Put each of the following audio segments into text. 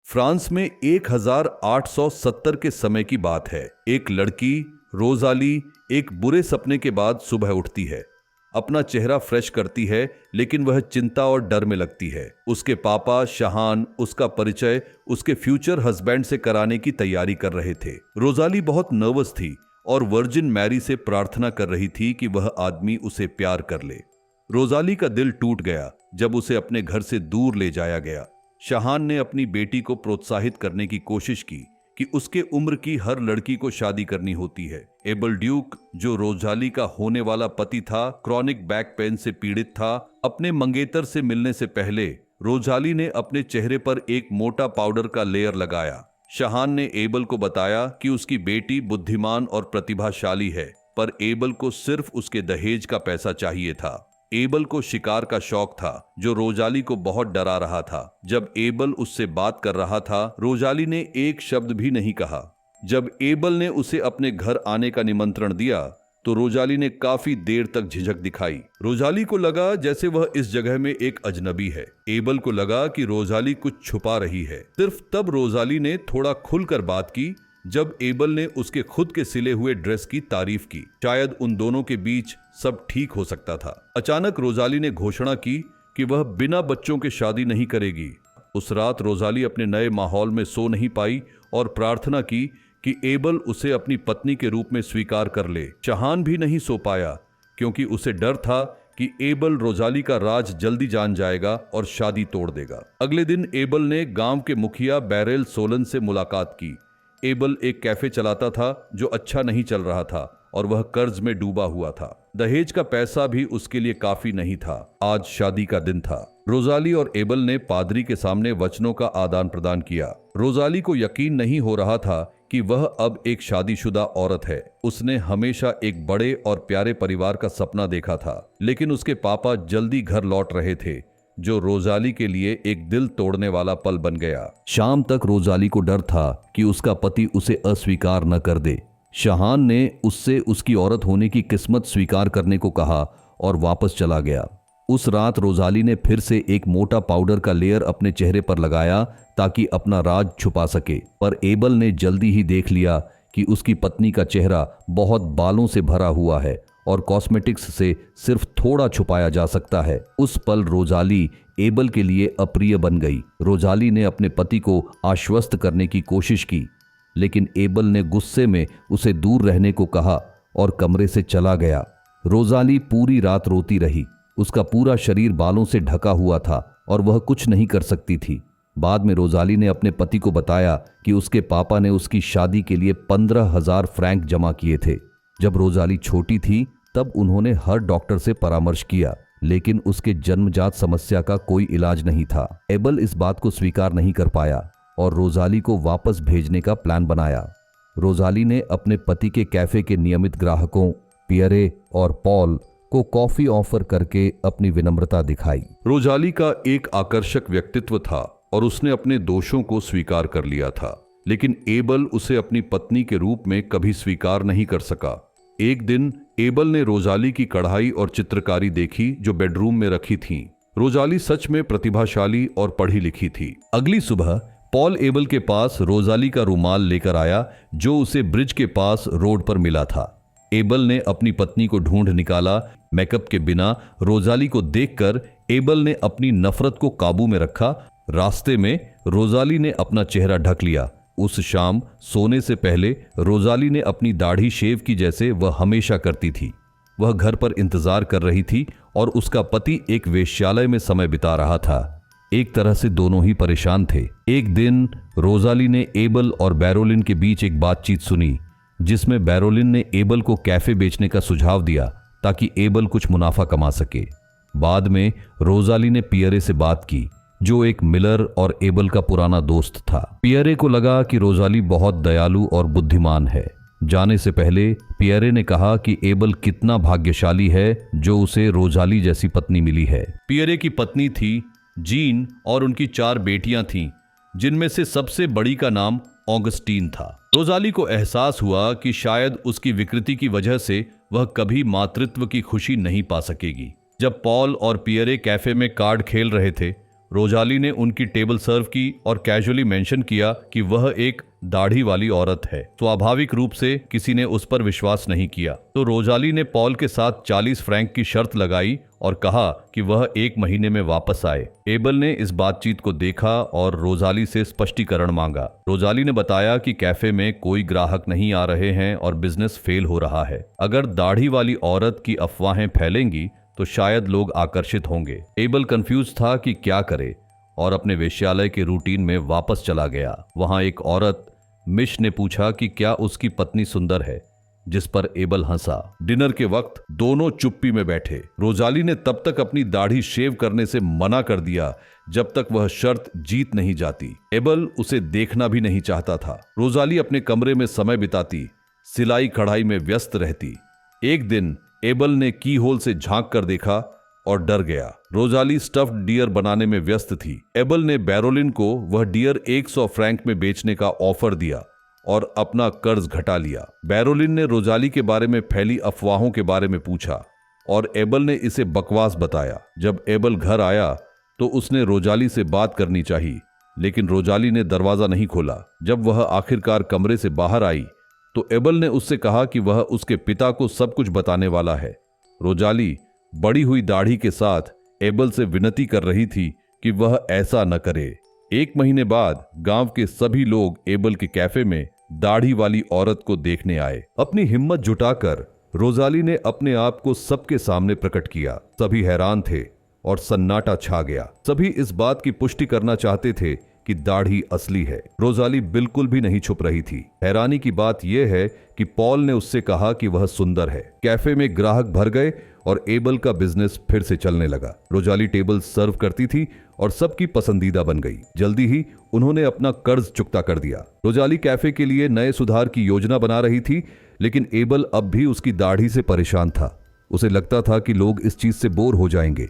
France में 1870 के समय की बात है। एक लड़की रोजाली एक बुरे सपने के बाद सुबह उठती है। अपना चेहरा फ्रेश करती है, लेकिन वह चिंता और डर में लगती है। उसके पापा शहान उसका परिचय उसके फ्यूचर हस्बैंड से कराने की तैयारी कर रहे थे। रोजाली बहुत नर्वस थी और वर्जिन मैरी से प्रार्थना कर रही थी कि वह आदमी उसे प्यार कर ले। रोजाली का दिल टूट गया जब उसे अपने घर से दूर ले जाया गया। शहान ने अपनी बेटी को प्रोत्साहित करने की कोशिश की कि उसके उम्र की हर लड़की को शादी करनी होती है। एबल ड्यूक, जो रोजाली का होने वाला पति था, क्रॉनिक बैक पेन से पीड़ित था। अपने मंगेतर से मिलने से पहले रोजाली ने अपने चेहरे पर एक मोटा पाउडर का लेयर लगाया। शहान ने एबल को बताया कि उसकी बेटी बुद्धिमान और प्रतिभाशाली है, पर एबल को सिर्फ उसके दहेज का पैसा चाहिए था। एबल को शिकार का शौक था, जो रोजाली को बहुत डरा रहा था। जब एबल उससे बात कर रहा था, रोजाली ने एक शब्द भी नहीं कहा। जब एबल ने उसे अपने घर आने का निमंत्रण दिया तो रोजाली ने काफी देर तक झिझक दिखाई। रोजाली को लगा जैसे वह इस जगह में एक अजनबी है। एबल को लगा कि रोजाली कुछ छुपा रही है। सिर्फ तब रोजाली ने थोड़ा खुलकर बात की जब एबल ने उसके खुद के सिले हुए ड्रेस की तारीफ की। शायद उन दोनों के बीच सब ठीक हो सकता था। अचानक रोजाली ने घोषणा की कि वह बिना बच्चों के शादी नहीं करेगी। उस रात रोजाली अपने नए माहौल में सो नहीं पाई और प्रार्थना की कि एबल उसे अपनी पत्नी के रूप में स्वीकार कर ले। शहान भी नहीं सो पाया, क्योंकि उसे डर था कि एबल रोजाली का राज जल्दी जान जाएगा और शादी तोड़ देगा। अगले दिन एबल ने गांव के मुखिया बैरेल सोलन से मुलाकात की। एबल एक कैफे चलाता था जो अच्छा नहीं चल रहा था और वह कर्ज में डूबा हुआ था। दहेज का पैसा भी उसके लिए काफी नहीं था। आज शादी का दिन था। रोजाली और एबल ने पादरी के सामने वचनों का आदान प्रदान किया। रोजाली को यकीन नहीं हो रहा था कि वह अब एक शादीशुदा औरत है। उसने हमेशा एक बड़े और प्यारे परिवार का सपना देखा था, लेकिन उसके पापा जल्दी घर लौट रहे थे, जो रोजाली के लिए एक दिल तोड़ने वाला पल बन गया। शाम तक रोजाली को डर था कि उसका पति उसे अस्वीकार न कर दे। शहान ने उससे उसकी औरत होने की किस्मत स्वीकार करने को कहा और वापस चला गया। उस रात रोजाली ने फिर से एक मोटा पाउडर का लेयर अपने चेहरे पर लगाया ताकि अपना राज छुपा सके, पर एबल ने जल्दी ही देख लिया कि उसकी पत्नी का चेहरा बहुत बालों से भरा हुआ है और कॉस्मेटिक्स से सिर्फ थोड़ा छुपाया जा सकता है। उस पल रोजाली एबल के लिए अप्रिय बन गई। रोजाली ने अपने पति को आश्वस्त करने की कोशिश की, लेकिन एबल ने गुस्से में उसे दूर रहने को कहा और कमरे से चला गया। रोजाली पूरी रात रोती रही। उसका पूरा शरीर बालों से ढका हुआ था और वह कुछ नहीं कर सकती थी। बाद में रोजाली ने अपने पति को बताया कि उसके पापा ने उसकी शादी के लिए 15,000 फ्रैंक जमा किए थे। जब रोजाली छोटी थी तब उन्होंने हर डॉक्टर से परामर्श किया, लेकिन उसके जन्मजात समस्या का कोई इलाज नहीं था। एबल इस बात को स्वीकार नहीं कर पाया और रोजाली को वापस भेजने का प्लान बनाया। रोजाली ने अपने पति के कैफे के नियमित ग्राहकों पियरे और पॉल को कॉफी ऑफर करके अपनी विनम्रता दिखाई। रोजाली का एक आकर्षक व्यक्तित्व था और उसने अपने दोषों को स्वीकार कर लिया था, लेकिन एबल उसे अपनी पत्नी के रूप में कभी स्वीकार नहीं कर सका। एक दिन एबल ने रोजाली की कढ़ाई और चित्रकारी देखी जो बेडरूम में रखी थी। रोजाली सच में प्रतिभाशाली और पढ़ी लिखी थी। अगली सुबह पॉल एबल के पास रोजाली का रुमाल लेकर आया जो उसे ब्रिज के पास रोड पर मिला था। एबल ने अपनी पत्नी को ढूंढ निकाला। मेकअप के बिना रोजाली को देखकर एबल ने अपनी नफरत को काबू में रखा। रास्ते में रोजाली ने अपना चेहरा ढक लिया। उस शाम सोने से पहले रोजाली ने अपनी दाढ़ी शेव की जैसे वह हमेशा करती थी। वह घर पर इंतजार कर रही थी और उसका पति एक वेश्यालय में समय बिता रहा था। एक तरह से दोनों ही परेशान थे। एक दिन रोजाली ने एबल और बैरोलिन के बीच एक बातचीत सुनी, जिसमें बैरोलिन ने एबल को कैफे बेचने का सुझाव दिया ताकि एबल कुछ मुनाफा कमा सके। बाद में रोजाली ने पियरे से बात की, जो एक मिलर और एबल का पुराना दोस्त था। पियरे को लगा कि रोजाली बहुत दयालु और बुद्धिमान है। जाने से पहले पियरे ने कहा कि एबल कितना भाग्यशाली है जो उसे रोजाली जैसी पत्नी मिली है। पियरे की पत्नी थी जीन और उनकी 4 बेटियां थीं, जिनमें से सबसे बड़ी का नाम ऑगस्टीन था। रोजाली को एहसास हुआ कि शायद उसकी विकृति की वजह से वह कभी मातृत्व की खुशी नहीं पा सकेगी। जब पॉल और पियरे कैफे में कार्ड खेल रहे थे, रोजाली ने उनकी टेबल सर्व की और कैजुअली मेंशन किया कि वह एक दाढ़ी वाली औरत है। स्वाभाविक रूप से किसी ने उस पर विश्वास नहीं किया, तो रोजाली ने पॉल के साथ 40 फ्रैंक की शर्त लगाई और कहा कि वह 1 महीने में वापस आए। एबल ने इस बातचीत को देखा और रोजाली से स्पष्टीकरण मांगा। रोजाली ने बताया कि कैफे में कोई ग्राहक नहीं आ रहे हैं और बिजनेस फेल हो रहा है। अगर दाढ़ी वाली औरत की अफवाहें फैलेंगी तो शायद लोग आकर्षित होंगे। एबल कंफ्यूज था कि क्या करे और अपने वेश्यालय के रूटीन में वापस चला गया। वहां एक औरत मिश ने पूछा कि क्या उसकी पत्नी सुंदर है, जिस पर एबल हंसा। डिनर के वक्त दोनों चुप्पी में बैठे। रोजाली ने तब तक अपनी दाढ़ी शेव करने से मना कर दिया जब तक वह शर्त जीत नहीं जाती। एबल उसे देखना भी नहीं चाहता था। रोजाली अपने कमरे में समय बिताती, सिलाई कढ़ाई में व्यस्त रहती। एक दिन एबल ने की होल से झांक कर देखा और डर गया। रोजाली स्टफ्ड डियर बनाने में व्यस्त थी। एबल ने बैरोलिन को वह डियर 100 फ्रैंक में बेचने का ऑफर दिया और अपना कर्ज घटा लिया। बैरोलिन ने रोजाली के बारे में फैली अफवाहों के बारे में पूछा और एबल ने इसे बकवास बताया। जब एबल घर आया तो उसने रोजाली से बात करनी चाहिए, लेकिन रोजाली ने दरवाजा नहीं खोला। जब वह आखिरकार कमरे से बाहर आई तो एबल ने उससे कहा कि वह उसके पिता को सब कुछ बताने वाला है। रोजाली बड़ी हुई दाढ़ी के साथ एबल से विनती कर रही थी कि वह ऐसा न करे। 1 महीने बाद गांव के सभी लोग एबल के कैफे में दाढ़ी वाली औरत को देखने आए। अपनी हिम्मत जुटाकर रोजाली ने अपने आप को सबके सामने प्रकट किया। सभी हैरान थे और सन्नाटा छा गया। सभी इस बात की पुष्टि करना चाहते थे कि दाढ़ी असली है। रोजाली बिल्कुल भी नहीं छुप रही थी। हैरानी की बात यह है कि पॉल ने उससे कहा कि वह सुंदर है। कैफे में ग्राहक भर गए और एबल का बिजनेस फिर से चलने लगा। रोजाली टेबल सर्व करती थी और सबकी पसंदीदा बन गई। जल्दी ही उन्होंने अपना कर्ज चुकता कर दिया। रोजाली कैफे के लिए नए सुधार की योजना बना रही थी, लेकिन एबल अब भी उसकी दाढ़ी से परेशान था। उसे लगता था कि लोग इस चीज से बोर हो जाएंगे।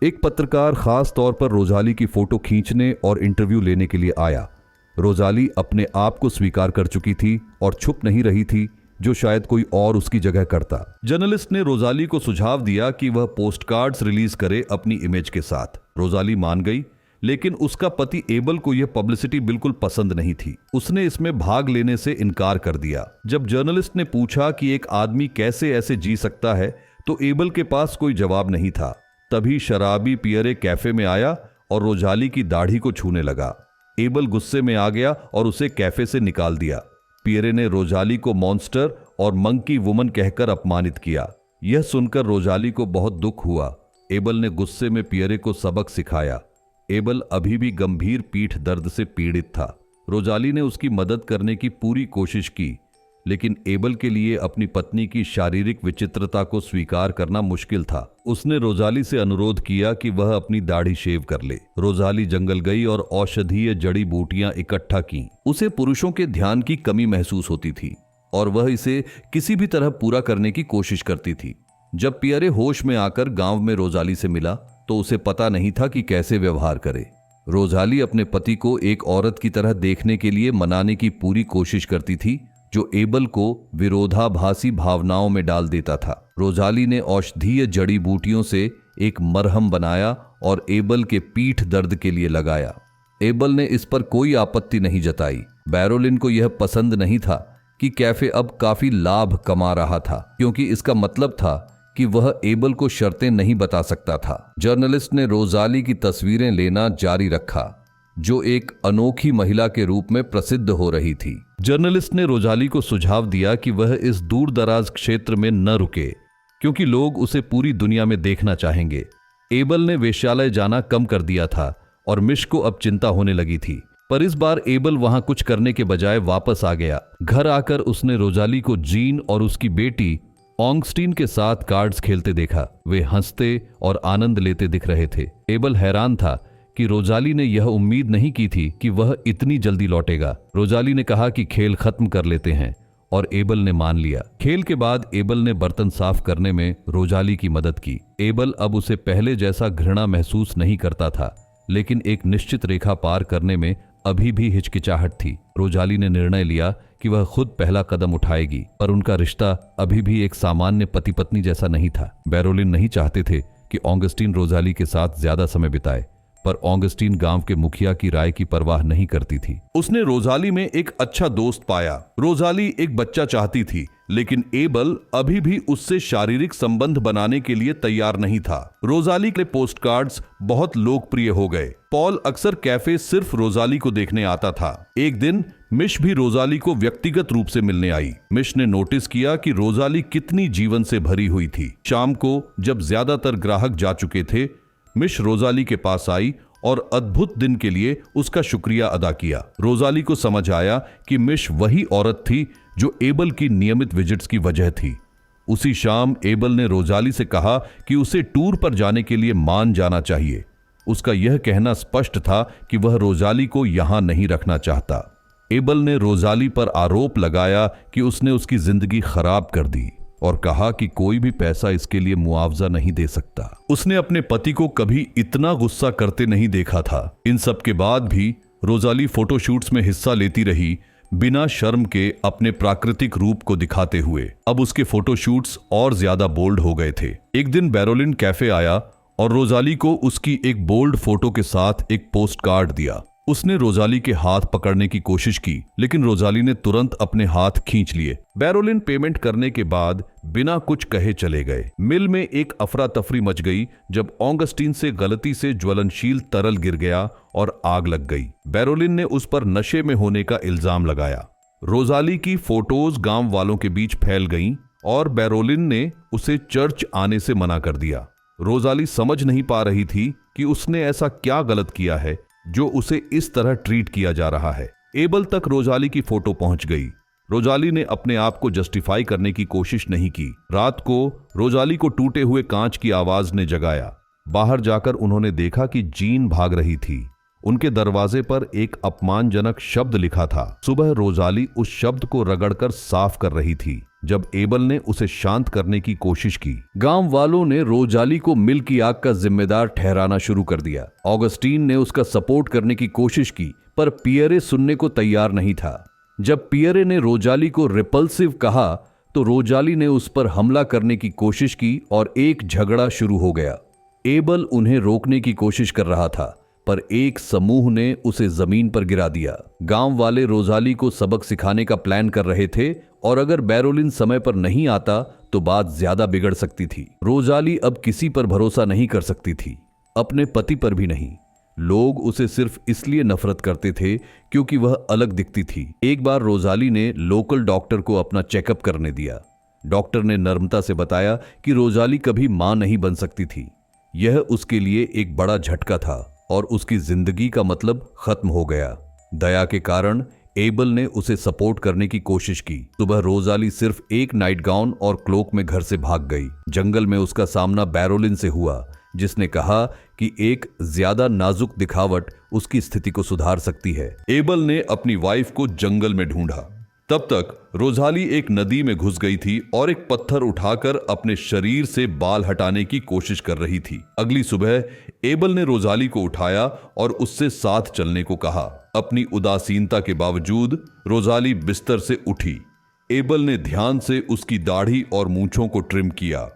एक पत्रकार खास तौर पर रोजाली की फोटो खींचने और इंटरव्यू लेने के लिए आया। रोजाली अपने आप को स्वीकार कर चुकी थी और छुप नहीं रही थी, जो शायद कोई और उसकी जगह करता। जर्नलिस्ट ने रोजाली को सुझाव दिया कि वह पोस्टकार्ड्स रिलीज करे अपनी इमेज के साथ। रोजाली मान गई, लेकिन उसका पति एबल को यह पब्लिसिटी बिल्कुल पसंद नहीं थी। उसने इसमें भाग लेने से इनकार कर दिया। जब जर्नलिस्ट ने पूछा कि एक आदमी कैसे ऐसे जी सकता है, तो एबल के पास कोई जवाब नहीं था। तभी शराबी पियरे कैफे में आया और रोजाली की दाढ़ी को छूने लगा। एबल गुस्से में आ गया और उसे कैफे से निकाल दिया। पियरे ने रोजाली को मॉन्स्टर और मंकी वुमन कहकर अपमानित किया। यह सुनकर रोजाली को बहुत दुख हुआ। एबल ने गुस्से में पियरे को सबक सिखाया। एबल अभी भी गंभीर पीठ दर्द से पीड़ित था। रोजाली ने उसकी मदद करने की पूरी कोशिश की, लेकिन एबल के लिए अपनी पत्नी की शारीरिक विचित्रता को स्वीकार करना मुश्किल था। उसने रोजाली से अनुरोध किया कि वह अपनी दाढ़ी शेव कर ले। रोजाली जंगल गई और औषधीय जड़ी बूटियां इकट्ठा की। उसे पुरुषों के ध्यान की कमी महसूस होती थी और वह इसे किसी भी तरह पूरा करने की कोशिश करती थी। जब पियरे होश में आकर गांव में रोजाली से मिला तो उसे पता नहीं था कि कैसे व्यवहार करे। रोजाली अपने पति को एक औरत की तरह देखने के लिए मनाने की पूरी कोशिश करती थी, जो एबल को विरोधाभासी भावनाओं में डाल देता था। रोजाली ने औषधीय जड़ी बूटियों से एक मरहम बनाया और एबल के पीठ दर्द के लिए लगाया। एबल ने इस पर कोई आपत्ति नहीं जताई। बैरोलिन को यह पसंद नहीं था कि कैफे अब काफी लाभ कमा रहा था, क्योंकि इसका मतलब था कि वह एबल को शर्तें नहीं बता सकता था। जर्नलिस्ट ने रोजाली की तस्वीरें लेना जारी रखा, जो एक अनोखी महिला के रूप में प्रसिद्ध हो रही थी। जर्नलिस्ट ने रोजाली को सुझाव दिया कि वह इस दूर दराज क्षेत्र में न रुके, क्योंकि लोग उसे पूरी दुनिया में देखना चाहेंगे। एबल ने वेश्यालय जाना कम कर दिया था और मिश को अब चिंता होने लगी थी, पर इस बार एबल वहां कुछ करने के बजाय वापस आ गया। घर आकर उसने रोजाली को जीन और उसकी बेटी ऑन्गस्टीन के साथ कार्ड्स खेलते देखा। वे हंसते और आनंद लेते दिख रहे थे। एबल हैरान था कि रोजाली ने यह उम्मीद नहीं की थी कि वह इतनी जल्दी लौटेगा। रोजाली ने कहा कि खेल खत्म कर लेते हैं और एबल ने मान लिया। खेल के बाद एबल ने बर्तन साफ करने में रोजाली की मदद की। एबल अब उसे पहले जैसा घृणा महसूस नहीं करता था, लेकिन एक निश्चित रेखा पार करने में अभी भी हिचकिचाहट थी। रोजाली ने निर्णय लिया कि वह खुद पहला कदम उठाएगी, पर उनका रिश्ता अभी भी एक सामान्य पति पत्नी जैसा नहीं था। बैरोलिन नहीं चाहते थे कि ऑगस्टीन रोजाली के साथ ज्यादा समय बिताए, पर ऑगस्टीन गांव के मुखिया की राय की परवाह नहीं करती थी। उसने रोजाली में एक अच्छा दोस्त पाया। रोजाली एक बच्चा चाहती थी, लेकिन एबल अभी भी उससे शारीरिक संबंध बनाने के लिए तैयार नहीं था। रोजाली के पोस्टकार्ड्स बहुत लोकप्रिय हो गए। पॉल अक्सर कैफे सिर्फ रोजाली को देखने आता था। एक दिन मिश भी रोजाली को व्यक्तिगत रूप से मिलने आई। मिश ने नोटिस किया कि रोजाली कितनी जीवन से भरी हुई थी। शाम को जब ज्यादातर ग्राहक जा चुके थे, मिश रोजाली के पास आई और अद्भुत दिन के लिए उसका शुक्रिया अदा किया। रोजाली को समझ आया कि मिश वही औरत थी जो एबल की नियमित विजिट्स की वजह थी। उसी शाम एबल ने रोजाली से कहा कि उसे टूर पर जाने के लिए मान जाना चाहिए। उसका यह कहना स्पष्ट था कि वह रोजाली को यहां नहीं रखना चाहता। एबल ने रोजाली पर आरोप लगाया कि उसने उसकी जिंदगी खराब कर दी और कहा कि कोई भी पैसा इसके लिए मुआवजा नहीं दे सकता। उसने अपने पति को कभी इतना गुस्सा करते नहीं देखा था। इन सब के बाद भी रोजाली फोटोशूट्स में हिस्सा लेती रही, बिना शर्म के अपने प्राकृतिक रूप को दिखाते हुए। अब उसके फोटोशूट्स और ज्यादा बोल्ड हो गए थे। एक दिन बैरोलिन कैफे आया और रोजाली को उसकी एक बोल्ड फोटो के साथ एक पोस्ट कार्ड दिया। उसने रोजाली के हाथ पकड़ने की कोशिश की, लेकिन रोजाली ने तुरंत अपने हाथ खींच लिए। बैरोलिन पेमेंट करने के बाद बिना कुछ कहे चले गए। मिल में एक अफरा तफरी मच गई जब ऑगस्टीन से गलती से ज्वलनशील तरल गिर गया और आग लग गई। बैरोलिन ने उस पर नशे में होने का इल्जाम लगाया। रोजाली की फोटोज गांव वालों के बीच फैल गईं और बैरोलिन ने उसे चर्च आने से मना कर दिया। रोजाली समझ नहीं पा रही थी कि उसने ऐसा क्या गलत किया है जो उसे इस तरह ट्रीट किया जा रहा है। एबल तक रोजाली की फोटो पहुंच गई। रोजाली ने अपने आप को जस्टिफाई करने की कोशिश नहीं की। रात को रोजाली को टूटे हुए कांच की आवाज ने जगाया। बाहर जाकर उन्होंने देखा कि जीन भाग रही थी। उनके दरवाजे पर एक अपमानजनक शब्द लिखा था। सुबह रोजाली उस शब्द को रगड़कर साफ कर रही थी जब एबल ने उसे शांत करने की कोशिश की। गांव वालों ने रोजाली को मिल की आग का जिम्मेदार ठहराना शुरू कर दिया। ऑगस्टीन ने उसका सपोर्ट करने की कोशिश की, पर पियरे सुनने को तैयार नहीं था। जब पियरे ने रोजाली को रिपल्सिव कहा तो रोजाली ने उस पर हमला करने की कोशिश की और एक झगड़ा शुरू हो गया। एबल उन्हें रोकने की कोशिश कर रहा था, पर एक समूह ने उसे जमीन पर गिरा दिया। गांव वाले रोजाली को सबक सिखाने का प्लान कर रहे थे और अगर बैरोलिन समय पर नहीं आता तो बात ज्यादा बिगड़ सकती थी। रोजाली अब किसी पर भरोसा नहीं कर सकती थी, अपने पति पर भी नहीं। लोग उसे सिर्फ इसलिए नफरत करते थे क्योंकि वह अलग दिखती थी। एक बार रोजाली ने लोकल डॉक्टर को अपना चेकअप करने दिया। डॉक्टर ने नम्रता से बताया कि रोजाली कभी मां नहीं बन सकती थी। यह उसके लिए एक बड़ा झटका था और उसकी जिंदगी का मतलब खत्म हो गया। दया के कारण एबल ने उसे सपोर्ट करने की कोशिश की। सुबह रोजाली सिर्फ एक नाइट गाउन और क्लोक में घर से भाग गई। जंगल में उसका सामना बैरोलिन से हुआ, जिसने कहा कि एक ज्यादा नाजुक दिखावट उसकी स्थिति को सुधार सकती है। एबल ने अपनी वाइफ को जंगल में ढूंढा। तब तक रोजाली एक नदी में घुस गई थी और एक पत्थर उठाकर अपने शरीर से बाल हटाने की कोशिश कर रही थी। अगली सुबह एबल ने रोजाली को उठाया और उससे साथ चलने को कहा। अपनी उदासीनता के बावजूद रोजाली बिस्तर से उठी। एबल ने ध्यान से उसकी दाढ़ी और मूंछों को ट्रिम किया।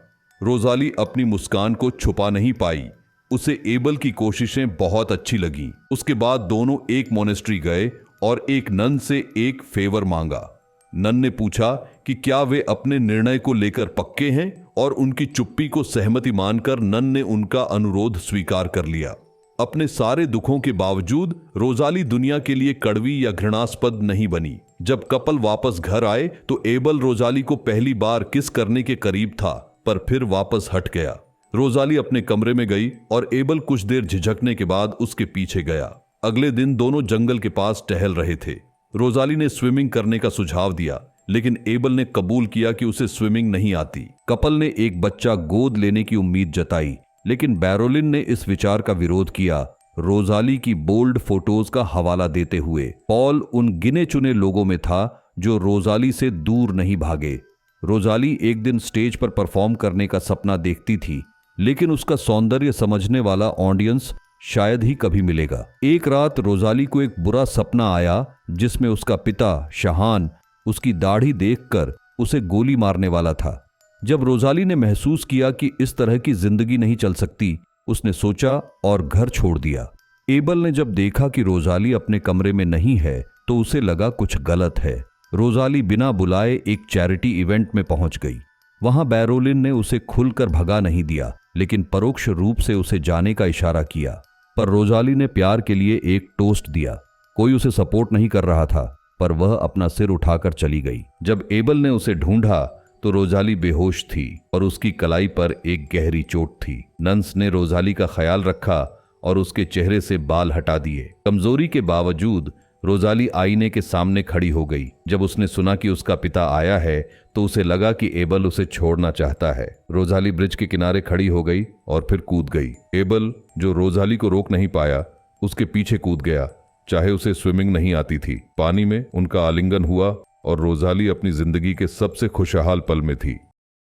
रोजाली अपनी मुस्कान को छुपा नहीं पाई। उसे एबल की कोशिशें बहुत अच्छी लगीं। उसके बाद दोनों एक मोनेस्ट्री गए और एक नन से एक फेवर मांगा। नन ने पूछा कि क्या वे अपने निर्णय को लेकर पक्के हैं, और उनकी चुप्पी को सहमति मानकर नन ने उनका अनुरोध स्वीकार कर लिया। अपने सारे दुखों के बावजूद रोजाली दुनिया के लिए कड़वी या घृणास्पद नहीं बनी। जब कपल वापस घर आए तो एबल रोजाली को पहली बार किस करने के करीब था, पर फिर वापस हट गया। रोजाली अपने कमरे में गई और एबल कुछ देर झिझकने के बाद उसके पीछे गया। अगले दिन दोनों जंगल के पास टहल रहे थे। रोजाली ने स्विमिंग करने का सुझाव दिया, लेकिन एबल ने कबूल किया कि उसे स्विमिंग नहीं आती। कपल ने एक बच्चा गोद लेने की उम्मीद जताई, लेकिन बैरोलिन ने इस विचार का विरोध किया, रोजाली की बोल्ड फोटोज का हवाला देते हुए। पॉल उन गिने चुने लोगों में था जो रोजाली से दूर नहीं भागे। रोजाली एक दिन स्टेज पर परफॉर्म करने का सपना देखती थी, लेकिन उसका सौंदर्य समझने वाला ऑडियंस शायद ही कभी मिलेगा। एक रात रोजाली को एक बुरा सपना आया जिसमें उसका पिता शहान उसकी दाढ़ी देखकर उसे गोली मारने वाला था। जब रोजाली ने महसूस किया कि इस तरह की जिंदगी नहीं चल सकती, उसने सोचा और घर छोड़ दिया। एबल ने जब देखा कि रोजाली अपने कमरे में नहीं है तो उसे लगा कुछ गलत है। रोजाली बिना बुलाए एक चैरिटी इवेंट में पहुंच गई। वहां बैरोलिन ने उसे खुलकर भगा नहीं दिया, लेकिन परोक्ष रूप से उसे जाने का इशारा किया। पर रोजाली ने प्यार के लिए एक टोस्ट दिया। कोई उसे सपोर्ट नहीं कर रहा था, पर वह अपना सिर उठाकर चली गई। जब एबल ने उसे ढूंढा तो रोजाली बेहोश थी और उसकी कलाई पर एक गहरी चोट थी। नंस ने रोजाली का ख्याल रखा और उसके चेहरे से बाल हटा दिए। कमजोरी के बावजूद रोजाली आईने के सामने खड़ी हो गई। जब उसने सुना कि उसका पिता आया है तो उसे लगा कि एबल उसे छोड़ना चाहता है। रोजाली ब्रिज के किनारे खड़ी हो गई और फिर कूद गई। एबल, जो रोजाली को रोक नहीं पाया, उसके पीछे कूद गया, चाहे उसे स्विमिंग नहीं आती थी। पानी में उनका आलिंगन हुआ और रोजाली अपनी जिंदगी के सबसे खुशहाल पल में थी।